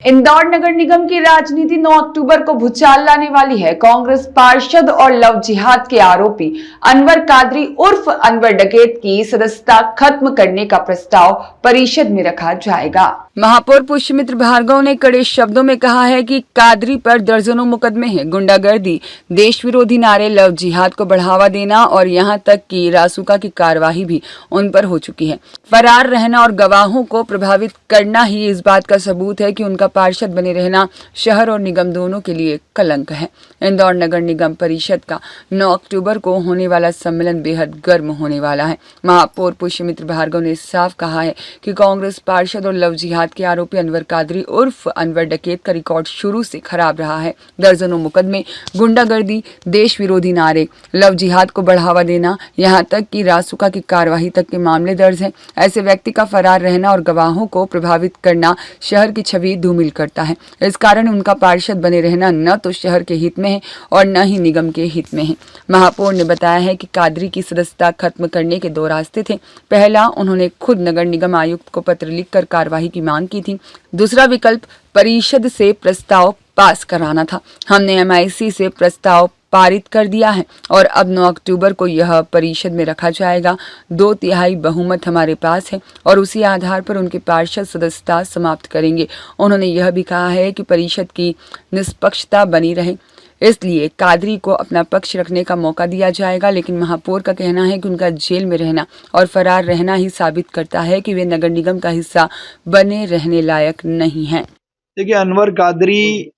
इंदौर नगर निगम की राजनीति 9 अक्टूबर को भूचाल लाने वाली है। कांग्रेस पार्षद और लव जिहाद के आरोपी अनवर कादरी उर्फ अनवर डकैत की सदस्यता खत्म करने का प्रस्ताव परिषद में रखा जाएगा। महापौर पुष्यमित्र भार्गव ने कड़े शब्दों में कहा है कि कादरी पर दर्जनों मुकदमे हैं। गुंडागर्दी, देश विरोधी नारे, लव जिहाद को बढ़ावा देना और यहां तक कि रासुका की कार्यवाही भी उन पर हो चुकी है। फरार रहना और गवाहों को प्रभावित करना ही इस बात का सबूत है कि उनका पार्षद बने रहना शहर और निगम दोनों के लिए कलंक है। इंदौर नगर निगम परिषद का 9 अक्टूबर को होने वाला सम्मेलन बेहद गर्म होने वाला है। महापौर पुष्यमित्र भार्गव ने साफ कहा है कि कांग्रेस पार्षद और लव जिहाद के आरोपी अनवर कादरी उर्फ अनवर डकैत का रिकॉर्ड शुरू से खराब रहा है। दर्जनों मुकदमे, गुंडागर्दी, देश विरोधी नारे, लव जिहाद को बढ़ावा देना, यहाँ तक कि रासुका की कार्यवाही तक के मामले दर्ज हैं। ऐसे व्यक्ति का फरार रहना और गवाहों को प्रभावित करना शहर की छवि धूमिल करता है। इस कारण उनका पार्षद बने रहना न तो शहर के हित में है और न ही निगम के हित में है। महापौर ने बताया है कि कादरी की सदस्यता खत्म करने के 2 रास्ते थे। पहला, उन्होंने खुद नगर निगम आयुक्त को पत्र लिखकर कार्यवाही की मांग की थी। दूसरा विकल्प परिषद से प्रस्ताव पास कराना था। हमने MIC से प्रस्ताव पारित कर दिया है और अब 9 अक्टूबर को यह परिषद में रखा जाएगा। 2/3 बहुमत हमारे पास है और उसी आधार पर उनके पार्षद सदस्यता समाप्त करेंगे। उन्होंने यह भी कहा है कि परिषद की निष्पक्षता बनी रहे, इसलिए कादरी को अपना पक्ष रखने का मौका दिया जाएगा। लेकिन महापौर का कहना है कि उनका जेल में रहना और फरार रहना ही साबित करता है कि वे नगर निगम का हिस्सा बने रहने लायक नहीं हैं। देखिए, अनवर कादरी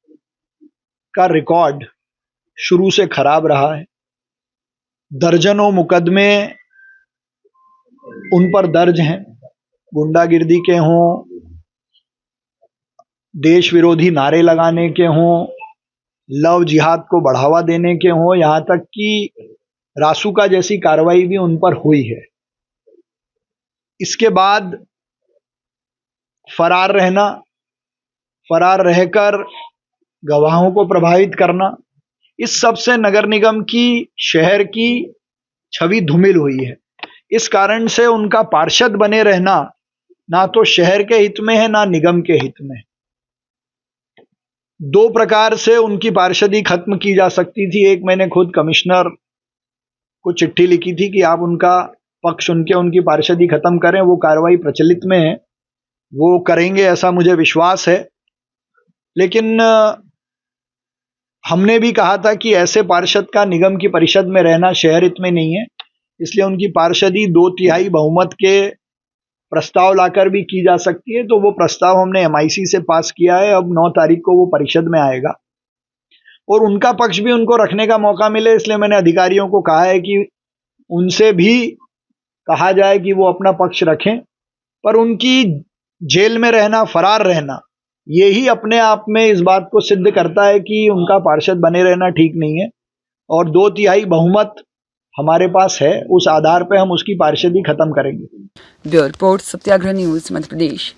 का रिकॉर्ड शुरू से खराब रहा है। दर्जनों मुकदमे उन पर दर्ज हैं, गुंडागिर्दी के हों, देश विरोधी नारे लगाने के हों, लव जिहाद को बढ़ावा देने के हों, यहाँ तक कि रासुका जैसी कार्रवाई भी उन पर हुई है। इसके बाद फरार रहना, फरार रहकर गवाहों को प्रभावित करना, इस सब से नगर निगम की, शहर की छवि धूमिल हुई है। इस कारण से उनका पार्षद बने रहना ना तो शहर के हित में है ना निगम के हित में। 2 प्रकार से उनकी पार्षदी खत्म की जा सकती थी। एक, मैंने खुद कमिश्नर को चिट्ठी लिखी थी कि आप उनका पक्ष सुन के उनकी पार्षदी खत्म करें। वो कार्रवाई प्रचलित में है, वो करेंगे ऐसा मुझे विश्वास है। लेकिन हमने भी कहा था कि ऐसे पार्षद का निगम की परिषद में रहना शहर हित में नहीं है, इसलिए उनकी पार्षदी 2/3 बहुमत के प्रस्ताव लाकर भी की जा सकती है। तो वो प्रस्ताव हमने MIC से पास किया है। अब 9 तारीख को वो परिषद में आएगा और उनका पक्ष भी उनको रखने का मौका मिले, इसलिए मैंने अधिकारियों को कहा है कि उनसे भी कहा जाए कि वो अपना पक्ष रखें। पर उनकी जेल में रहना, फरार रहना, यही अपने आप में इस बात को सिद्ध करता है कि उनका पार्षद बने रहना ठीक नहीं है और 2/3 बहुमत हमारे पास है। उस आधार पर हम उसकी पार्षदी खत्म करेंगे। ब्यूरो रिपोर्ट, सत्याग्रह न्यूज, मध्य प्रदेश।